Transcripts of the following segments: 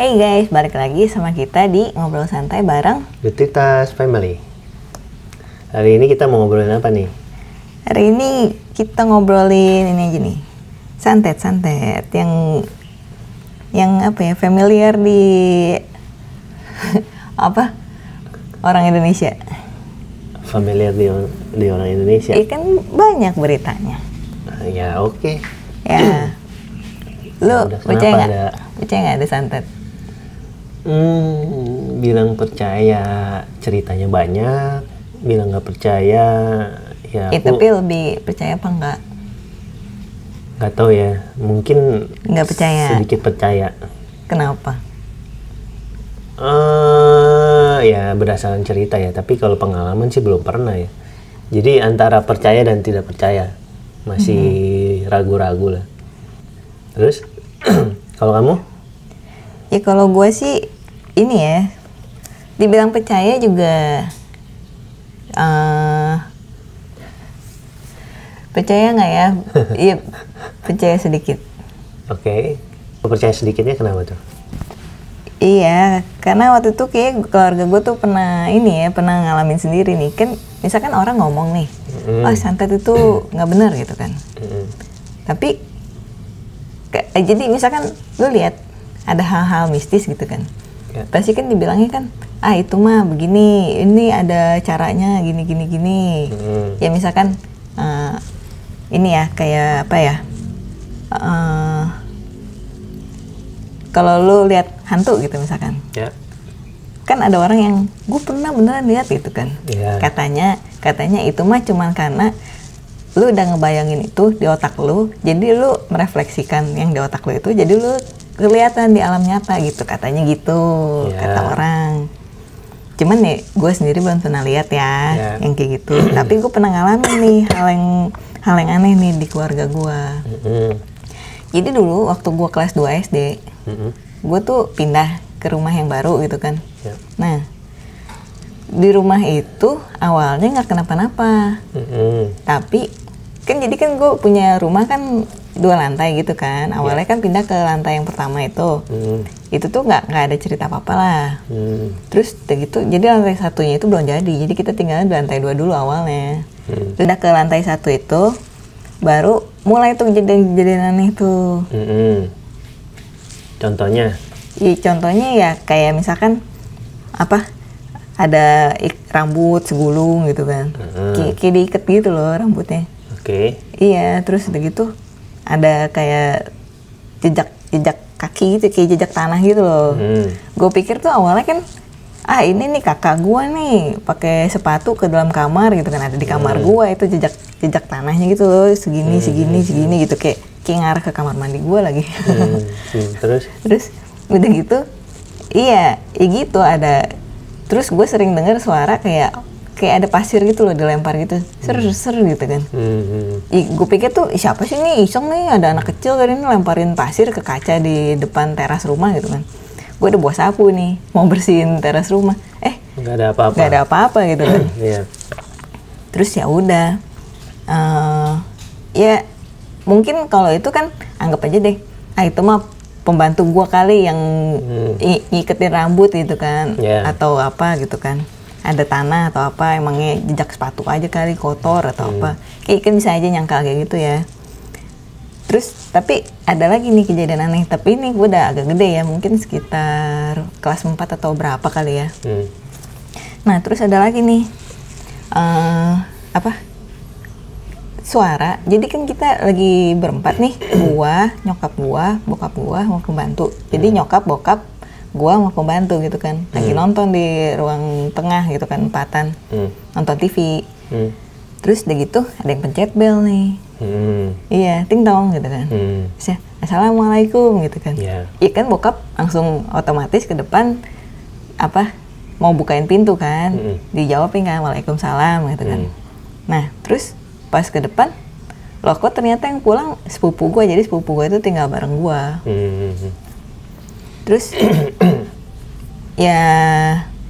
Hey guys, balik lagi sama kita di Ngobrol Santai bareng Gutitas Family. Hari ini kita mau ngobrolin apa nih? Hari ini kita ngobrolin ini aja nih, santet-santet yang apa ya, familiar di apa orang Indonesia. Familiar di orang Indonesia? Iya kan banyak beritanya. Ya oke. Ya, lu Udah, percaya nggak? ada? Percaya nggak ada santet? Bilang percaya, ceritanya banyak. Bilang nggak percaya, ya aku Tapi lebih percaya apa enggak? nggak tahu ya. Mungkin Nggak percaya. sedikit percaya. Kenapa? Ya berdasarkan cerita ya. Tapi kalau pengalaman sih belum pernah ya. Jadi antara percaya dan tidak percaya, masih ragu-ragu lah. Terus kalau kamu? Ya kalau gue sih ini ya, dibilang percaya juga percaya nggak ya? Iya, percaya sedikit. Oke. Percaya sedikitnya kenapa tuh? Iya, karena waktu itu kayak keluarga gue tuh pernah pernah ngalamin sendiri nih. Kan misalkan orang ngomong nih, santet itu nggak benar gitu kan. Tapi jadi misalkan lu lihat ada hal-hal mistis gitu kan, pasti kan dibilangnya kan, itu mah begini, ini ada caranya gini. Ya misalkan ini ya kayak apa ya, kalau lu lihat hantu gitu misalkan, kan ada orang yang gue pernah beneran lihat gitu kan, katanya itu mah cuman karena lu udah ngebayangin itu di otak lu, jadi lu merefleksikan yang di otak lu itu, jadi lu kelihatan di alam nyata gitu, katanya gitu, kata orang. Cuman nih gue sendiri belum pernah lihat ya yang kayak gitu. Tapi gue pernah ngalamin nih hal yang aneh nih di keluarga gue. Jadi dulu waktu gue kelas 2 SD, gue tuh pindah ke rumah yang baru gitu kan. Nah di rumah itu awalnya nggak kenapa-napa, tapi kan jadi kan gue punya rumah kan 2 lantai gitu kan. Awalnya kan pindah ke lantai yang pertama itu tuh nggak ada cerita apa-apa lah. Terus udah gitu, jadi lantai satunya itu belum jadi kita tinggalnya di lantai 2 dulu awalnya. Pindah ke lantai 1 itu, baru mulai tuh kejadian aneh tuh. Contohnya? Iya, contohnya ya kayak misalkan apa, ada rambut segulung gitu kan, kayak diikat gitu loh rambutnya. Iya, terus udah gitu ada kayak jejak kaki gitu, kayak jejak tanah gitu loh. Gue pikir tuh awalnya kan, ini nih kakak gue nih pakai sepatu ke dalam kamar gitu kan, ada di kamar gue itu jejak tanahnya gitu loh, segini gitu, kayak ngarah ke kamar mandi gue lagi. Terus udah gitu, iya gitu ada. Terus gue sering dengar suara kayak ada pasir gitu loh dilempar gitu, ser gitu kan. Gue pikir tuh siapa sih nih, iseng nih, ada anak kecil kali ini lemparin pasir ke kaca di depan teras rumah gitu kan. Gue udah bawa sapu nih mau bersihin teras rumah, nggak ada apa-apa gitu kan. Terus ya udah, ya mungkin kalau itu kan anggap aja deh, itu mah pembantu gue kali yang ngiketin rambut gitu kan, atau apa gitu kan, ada tanah atau apa, emangnya jejak sepatu aja kali kotor atau apa, kayak kan bisa aja nyangkal kayak gitu ya. Terus tapi ada lagi nih kejadian aneh, tapi ini gue udah agak gede ya, mungkin sekitar kelas 4 atau berapa kali ya. Nah terus ada lagi nih suara. Jadi kan kita lagi berempat nih, gua, nyokap gua, bokap gua, mau pembantu. Jadi nyokap, bokap, gua mau pembantu gitu kan, lagi nonton di ruang tengah gitu kan, empatan, nonton TV. Terus udah gitu ada yang pencet bel nih. Iya, ting tong gitu kan. Terus ya, assalamualaikum gitu kan. Iya kan bokap langsung otomatis ke depan mau bukain pintu kan, dijawabin kan waalaikumsalam gitu kan. Nah terus pas ke depan, loh kok ternyata yang pulang sepupu gue, jadi sepupu gue itu tinggal bareng gue. Terus ya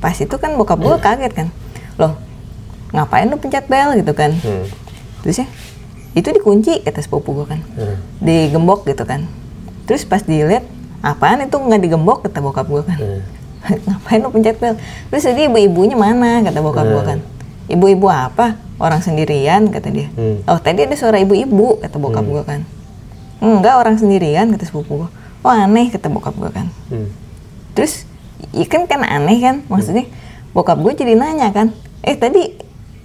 pas itu kan bokap gue kaget kan, loh ngapain lu pencet bel gitu kan. Terus ya itu dikunci kata sepupu gue kan, digembok gitu kan. Terus pas dilihat apaan itu nggak digembok, kata bokap gue kan. Ngapain lu pencet bel? Terus jadi ibu-ibunya mana, kata bokap gue kan. Ibu-ibu apa? Orang sendirian, kata dia. Oh tadi ada suara ibu-ibu, kata bokap gue kan. Enggak, orang sendirian, kata sepupu gue. Oh aneh, kata bokap gue kan. Terus ikan kan aneh kan, maksudnya bokap gue jadi nanya kan, tadi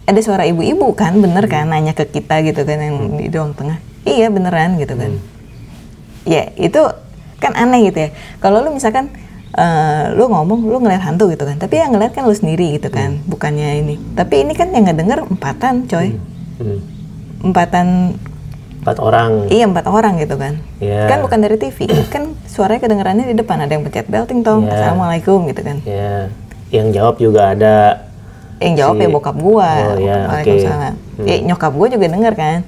ada suara ibu-ibu kan, bener kan, nanya ke kita gitu kan, yang di ruang tengah. Iya beneran gitu kan. Ya itu kan aneh gitu ya. Kalau lu misalkan lu ngomong, lu ngeliat hantu gitu kan, tapi yang ngeliat kan lu sendiri gitu kan, bukannya ini. Tapi ini kan yang ngedenger empatan coy. Empatan 4 orang. Iya 4 orang gitu kan. Kan bukan dari TV. Kan suaranya kedengerannya di depan, ada yang pencet bel ting tong, assalamualaikum gitu kan. Yang jawab juga ada. Yang jawab ya bokap gua. Waalaikumsalam. Nyokap gua juga denger kan.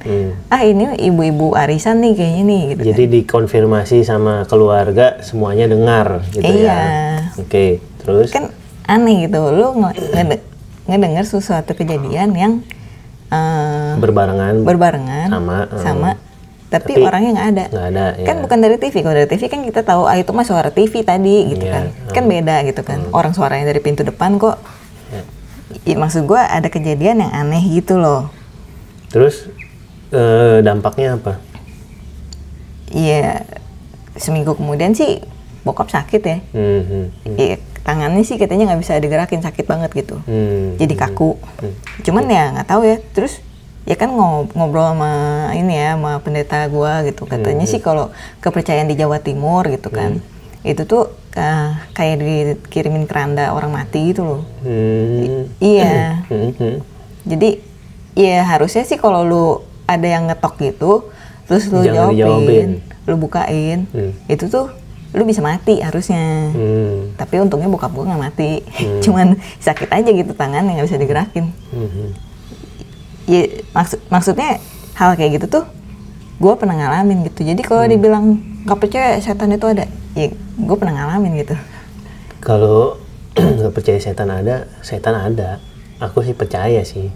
Ini ibu-ibu arisan nih kayaknya nih gitu. Jadi kan dikonfirmasi sama keluarga semuanya dengar gitu ya. Oke, terus kan aneh gitu. Lu ngedenger sesuatu kejadian yang berbarengan sama tapi orangnya nggak ada ya. Kan bukan dari TV. Kalau dari TV kan kita tahu itu mah suara TV tadi gitu kan. Kan beda gitu kan. Orang suaranya dari pintu depan kok. Maksud gue ada kejadian yang aneh gitu loh. Terus dampaknya apa? Iya, seminggu kemudian sih bokap sakit ya. Tangannya sih katanya nggak bisa digerakin, sakit banget gitu. Jadi kaku. Cuman ya nggak tahu ya. Terus ya kan ngobrol sama ini ya, sama pendeta gua gitu. Katanya sih kalau kepercayaan di Jawa Timur gitu kan, itu tuh kayak dikirimin keranda orang mati gitu loh. Iya. Jadi ya harusnya sih kalau lu ada yang ngetok gitu, terus lu jawabin, lu bukain, itu tuh lu bisa mati harusnya. Tapi untungnya bokap gue nggak mati. Cuman sakit aja gitu, tangan yang nggak bisa digerakin. Ya maksudnya hal kayak gitu tuh gue pernah ngalamin gitu. Jadi kalau dibilang nggak percaya setan itu ada, ya gue pernah ngalamin gitu. Kalau nggak percaya setan ada, aku sih percaya sih.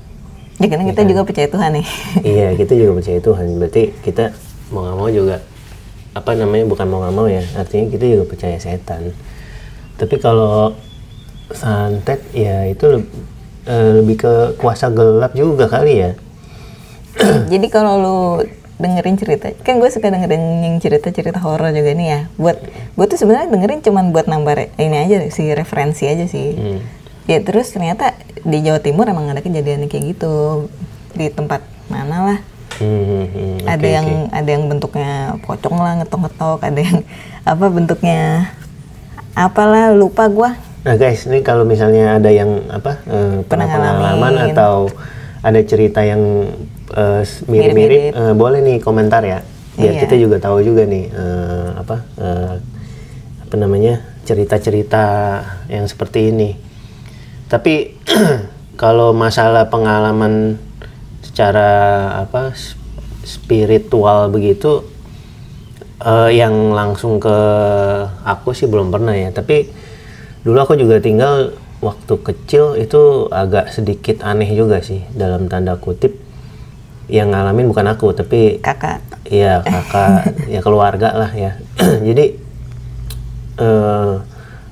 Ya karena kita juga percaya Tuhan nih. Iya, kita juga percaya Tuhan. Berarti kita mau nggak mau juga bukan mau nggak mau ya, artinya kita juga percaya setan. Tapi kalau santet ya itu lebih ke kuasa gelap juga kali ya. Jadi kalau lu dengerin cerita, kan gue suka dengerin yang cerita horor juga nih ya. Gue tuh sebenarnya dengerin cuman buat nambah ini aja sih, referensi aja sih. Ya terus ternyata di Jawa Timur emang ada kejadian kayak gitu di tempat mana lah. Ada yang bentuknya pocong lah, ngetok-ngetok, ada yang bentuknya apalah, lupa gua. Nah guys, ini kalau misalnya ada yang pengalaman atau ada cerita yang mirip-mirip, boleh nih komentar ya, biar kita juga tahu juga nih cerita-cerita yang seperti ini. Tapi kalau masalah pengalaman secara spiritual begitu, yang langsung ke aku sih belum pernah ya. Tapi dulu aku juga tinggal waktu kecil itu agak sedikit aneh juga sih, dalam tanda kutip. Yang ngalamin bukan aku tapi kakak. Iya kakak, ya keluarga lah ya. Jadi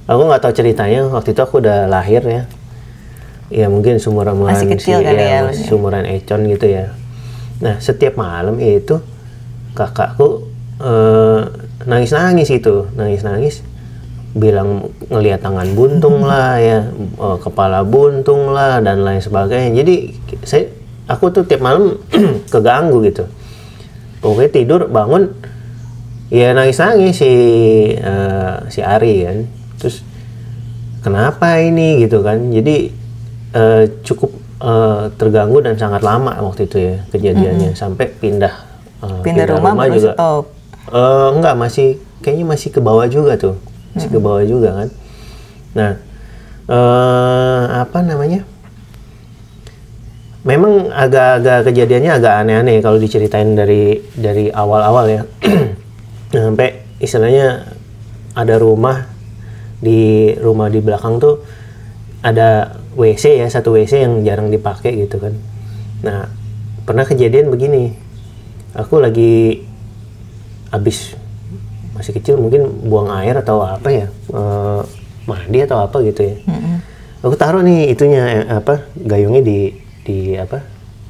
aku nggak tahu ceritanya, waktu itu aku udah lahir ya. Ya mungkin sumuran masih kecil kali ya, sumuran econ gitu ya. Nah setiap malam itu kakakku nangis-nangis bilang ngelihat tangan buntung lah ya, kepala buntung lah dan lain sebagainya. Jadi aku tuh tiap malam keganggu gitu. Pokoknya tidur bangun ya nangis-nangis si Ari kan. Terus kenapa ini gitu kan. Jadi cukup terganggu dan sangat lama waktu itu ya kejadiannya. Sampai pindah rumah juga. Stop. Enggak, kayaknya masih ke bawah juga tuh. Masih ke bawah juga kan. Nah, memang agak-agak kejadiannya agak aneh-aneh kalau diceritain dari awal-awal ya. Sampai istilahnya ada rumah di belakang tuh ada WC ya, satu WC yang jarang dipakai gitu kan. Nah, pernah kejadian begini. Aku lagi habis masih kecil mungkin buang air atau apa ya, mandi atau apa gitu ya. Aku taruh nih itunya gayungnya di apa,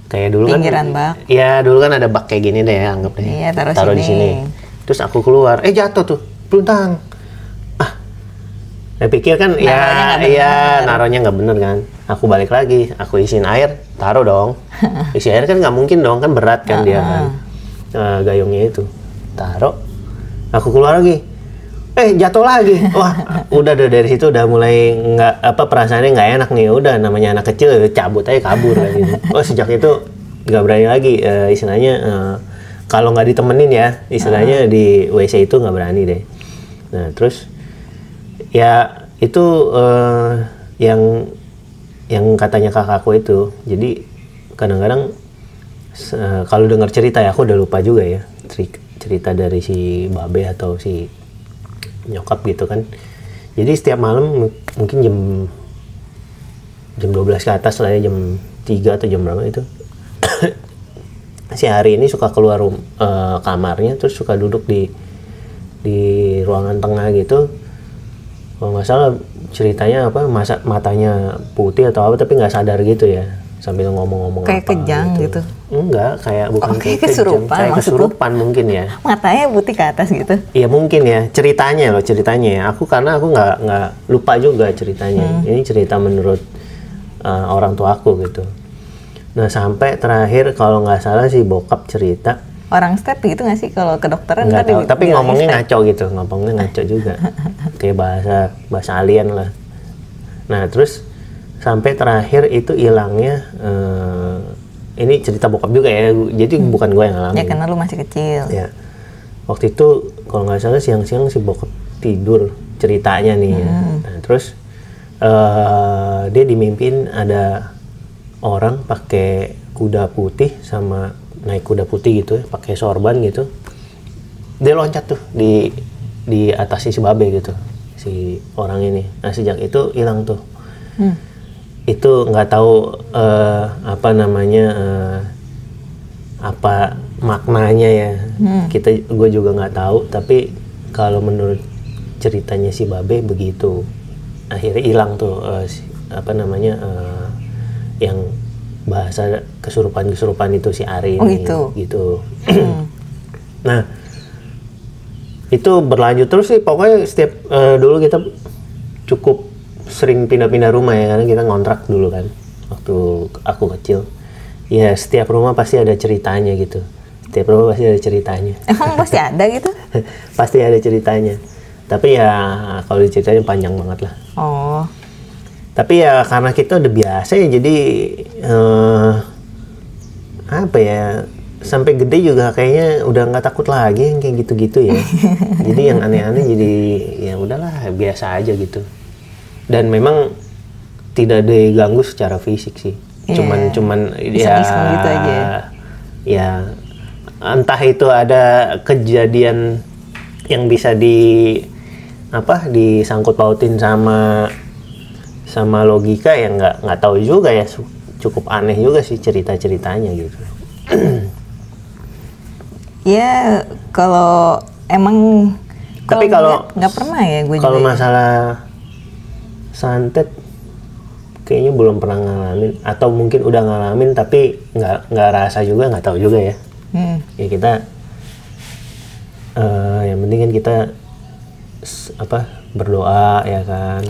kayak dulu pinggiran kan bak. Ya dulu kan ada bak kayak gini deh ya, anggap deh. Iya, taruh di sini. Terus aku keluar, jatuh tuh, peluntang. Saya pikir kan naruhnya nggak bener kan. Aku balik lagi, aku isiin air, taruh dong. Isi air kan nggak mungkin dong, kan berat kan dia kan. Gayungnya itu, taruh. Aku keluar lagi, jatuh lagi. Wah, udah dari situ udah mulai perasaannya nggak enak nih. Udah namanya anak kecil, cabut aja kabur kayak gitu. Sejak itu nggak berani lagi, istilahnya kalau nggak ditemenin ya, istilahnya di WC itu nggak berani deh. Nah terus ya itu yang katanya kakakku itu. Jadi kadang-kadang kalau dengar cerita ya, aku udah lupa juga ya cerita dari si babe atau si nyokap gitu kan. Jadi setiap malam mungkin jam 12 ke atas lah ya, jam 3 atau jam berapa itu si Hari ini suka keluar kamarnya, terus suka duduk di ruangan tengah gitu. Kalau nggak salah ceritanya matanya putih atau apa, tapi nggak sadar gitu ya, sambil ngomong-ngomong kayak apa kejang gitu. Enggak, kayak bukan kayak kesurupan, kayak kesurupan mungkin ya. Matanya putih ke atas gitu. Iya mungkin ya, ceritanya ya. Karena aku nggak lupa juga ceritanya. Ini cerita menurut orang tua aku gitu. Nah sampai terakhir kalau nggak salah si bokap cerita. Orang step gitu nggak sih kalau ke dokteran? Nggak tahu, tapi ngomongnya ngaco juga. Kayak bahasa alien lah. Nah terus sampai terakhir itu hilangnya, ini cerita bokap juga ya, jadi bukan gue yang ngalamin. Ya karena lu masih kecil. Ya, waktu itu kalau nggak salah siang-siang si bokap tidur ceritanya nih. Nah, terus dia dimimpin ada orang pakai kuda putih sama naik kuda putih gitu ya, pakai sorban gitu. Dia loncat tuh di atas si babe gitu, si orang ini. Nah sejak itu hilang tuh. Itu nggak tahu apa maknanya ya. Gue juga nggak tahu, tapi kalau menurut ceritanya si babe begitu. Akhirnya hilang tuh yang bahasa kesurupan itu si Ari ini gitu. Nah itu berlanjut terus sih, pokoknya setiap dulu kita cukup sering pindah-pindah rumah ya, karena kita ngontrak dulu kan waktu aku kecil. Ya setiap rumah pasti ada ceritanya gitu. Emang pasti ada gitu? Pasti ada ceritanya. Tapi ya kalau diceritain panjang banget lah. Tapi ya karena kita udah biasa ya, jadi sampai gede juga kayaknya udah nggak takut lagi yang kayak gitu-gitu ya. Jadi yang aneh-aneh jadi ya udahlah biasa aja gitu. Dan memang tidak diganggu secara fisik sih. Cuman ya gitu aja. Ya entah itu ada kejadian yang bisa disangkut pautin sama logika yang nggak tahu juga ya. Cukup aneh juga sih ceritanya gitu. Ya kalau emang tapi kalau nggak pernah ya gue juga. Kalau masalah santet kayaknya belum pernah ngalamin, atau mungkin udah ngalamin tapi nggak rasa juga, nggak tahu juga ya. Ya kita yang penting kan kita berdoa ya kan.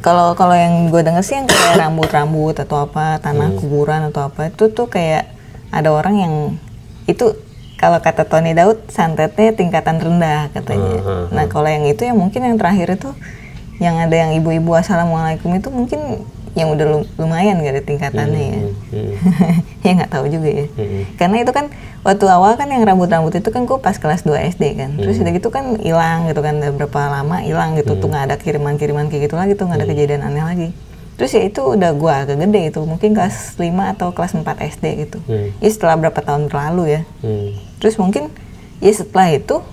Kalau yang gue denger sih yang kayak rambut atau apa, tanah kuburan atau apa, itu tuh kayak ada orang yang itu, kalau kata Tony Daud, santetnya tingkatan rendah katanya. Nah kalau yang itu yang mungkin yang terakhir itu yang ada yang ibu-ibu assalamualaikum itu mungkin yang udah lumayan gak ada tingkatannya ya. Ya nggak tahu juga ya. Karena itu kan waktu awal kan yang rambut itu kan gue pas kelas 2 SD kan. Terus udah gitu kan hilang gitu kan, udah berapa lama hilang gitu tuh, nggak ada kiriman kayak gitu lagi tuh, nggak ada kejadian aneh lagi. Terus ya itu udah gue agak gede itu, mungkin kelas 5 atau kelas 4 SD gitu. Ya setelah berapa tahun berlalu ya. Terus mungkin ya setelah itu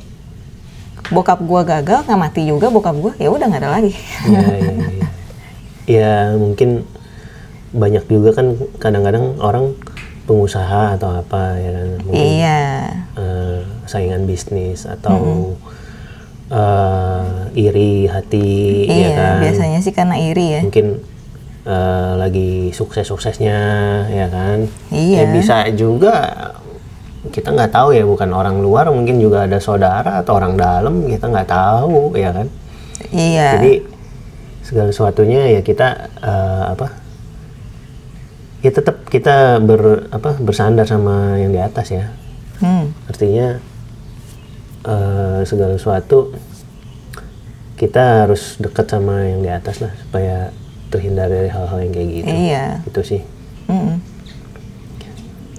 bokap gue gagal, nggak mati juga bokap gue, ya udah nggak ada lagi. Ya mungkin banyak juga kan kadang-kadang orang pengusaha atau apa ya kan, mungkin saingan bisnis atau iri hati, iya, ya kan? Biasanya sih karena iri ya. Mungkin lagi sukses-suksesnya, ya kan? Iya. Ya bisa juga kita nggak tahu ya, bukan orang luar, mungkin juga ada saudara atau orang dalam, kita nggak tahu, ya kan? Iya. Jadi segala sesuatunya ya kita ya tetap kita bersandar sama yang di atas ya. Artinya segala sesuatu kita harus dekat sama yang di atas lah, supaya terhindar dari hal-hal yang kayak gitu. Iya. Itu sih.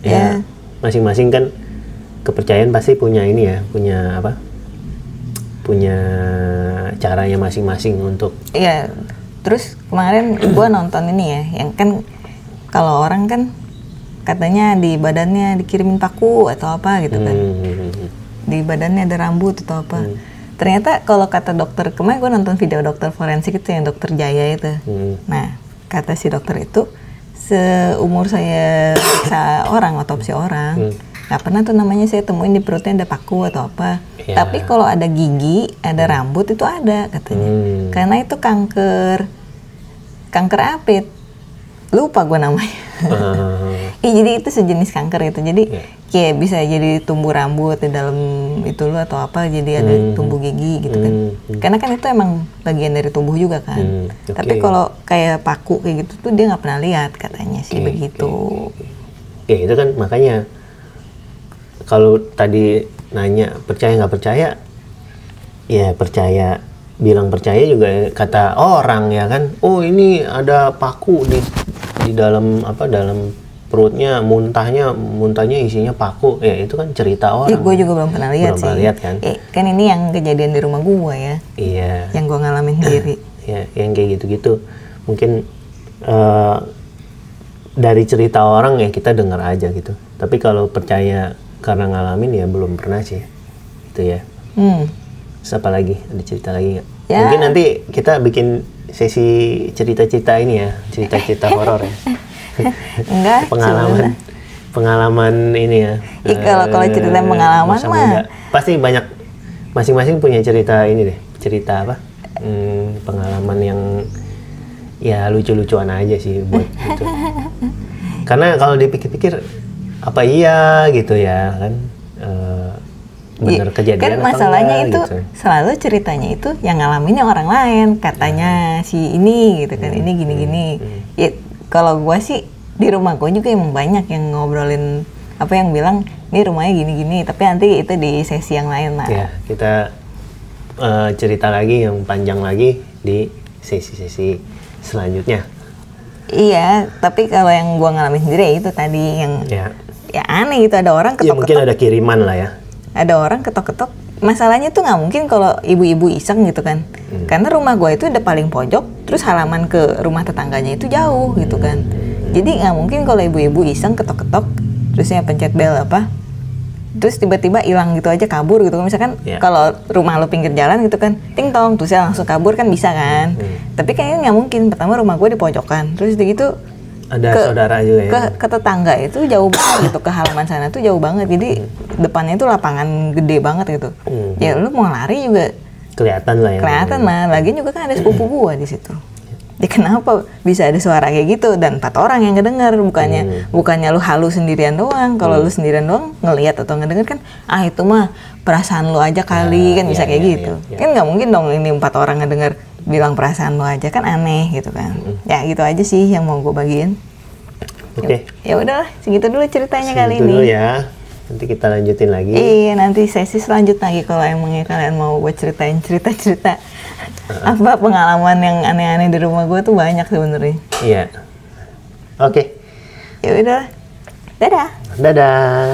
Ya, masing-masing kan kepercayaan pasti punya ini ya, punya caranya masing-masing untuk. Iya. Terus kemarin gue nonton ini ya, yang kan kalau orang kan katanya di badannya dikirimin paku atau apa gitu kan. Di badannya ada rambut atau apa. Ternyata kalau kata dokter, kemarin gue nonton video dokter forensik itu yang dokter Jaya itu. Nah, kata si dokter itu, seumur saya periksa orang, otopsi orang, nggak pernah tuh namanya saya temuin di perutnya ada paku atau apa. Tapi kalau ada gigi, ada rambut itu ada katanya. Karena itu kanker apit. Lupa gue namanya. Jadi itu sejenis kanker itu. Jadi kayak bisa jadi tumbuh rambut di dalam itu lo atau apa. Jadi ada tumbuh gigi gitu kan. Karena kan itu emang bagian dari tubuh juga kan. Tapi kalau kayak paku kayak gitu tuh dia nggak pernah lihat katanya sih begitu. Ya itu kan makanya kalau tadi nanya percaya nggak percaya, ya percaya. Bilang percaya juga kata orang ya kan. Oh ini ada paku di dalam dalam perutnya, muntahnya isinya paku. Ya itu kan cerita orang. Gue juga belum pernah lihat sih. Lihat kan? Kan ini yang kejadian di rumah gue ya. Iya. Yang gue ngalamin sendiri. Ya, yang kayak gitu-gitu. Mungkin dari cerita orang ya kita dengar aja gitu. Tapi kalau percaya karena ngalamin ya belum pernah sih. Itu ya. Siapa lagi? Ada cerita lagi nggak? Ya. Mungkin nanti kita bikin sesi cerita-cerita ini ya, cerita-cerita horor ya. Enggak. Pengalaman ini ya. Kalau cerita pengalaman mah pasti banyak, masing-masing punya cerita ini deh. Cerita apa? Pengalaman yang ya lucu-lucuan aja sih buat itu. Karena kalau dipikir-pikir apa iya gitu ya kan. Bener kejadian kan masalahnya enggak, itu gitu. Selalu ceritanya itu yang ngalaminnya orang lain, katanya si ini gitu kan, ini gini-gini. Ya, kalau gue sih di rumah gue juga emang banyak yang ngobrolin apa yang bilang ini rumahnya gini-gini, tapi nanti itu di sesi yang lain lah. Ya, kita cerita lagi yang panjang lagi di sesi-sesi selanjutnya. Iya, tapi kalau yang gue ngalamin sendiri itu tadi yang ya aneh gitu, ada orang ketok-ketok. Ya mungkin ada kiriman lah ya. Ada orang ketok-ketok, masalahnya tuh nggak mungkin kalau ibu-ibu iseng gitu kan. Karena rumah gue itu udah paling pojok, terus halaman ke rumah tetangganya itu jauh gitu kan. Jadi nggak mungkin kalau ibu-ibu iseng ketok-ketok, terusnya pencet bel apa, terus tiba-tiba hilang gitu aja, kabur gitu. Misalkan kalau rumah lo pinggir jalan gitu kan, ting tong, terus langsung kabur kan bisa kan. Tapi kayaknya nggak mungkin, pertama rumah gue di pojokan, terus gitu ada saudara juga ya. Ke tetangga itu jauh banget gitu, ke halaman sana tuh jauh banget. Jadi depannya itu lapangan gede banget gitu. Ya lu mau lari juga kelihatan lah ya. Kelihatan lah. Lagian juga kan ada sepupu gua di situ. Ya kenapa bisa ada suara kayak gitu dan 4 orang yang ngedenger, bukannya lu halu sendirian doang. Kalau lu sendirian doang ngelihat atau ngedenger kan itu mah perasaan lu aja kali kan bisa kayak gitu. Kan nggak mungkin dong ini 4 orang ngedenger bilang perasaan lu aja, kan aneh gitu kan. Ya gitu aja sih yang mau gue bagiin. Oke. Ya udahlah, segitu dulu ceritanya kali ini. Segitu dulu ya. Nanti kita lanjutin lagi. Iya, nanti sesi selanjutnya lagi kalau emangnya kalian mau gue ceritain cerita-cerita apa pengalaman yang aneh-aneh di rumah gue tuh banyak sebenarnya. Iya. Oke. Ya udah. Dadah. Dadah.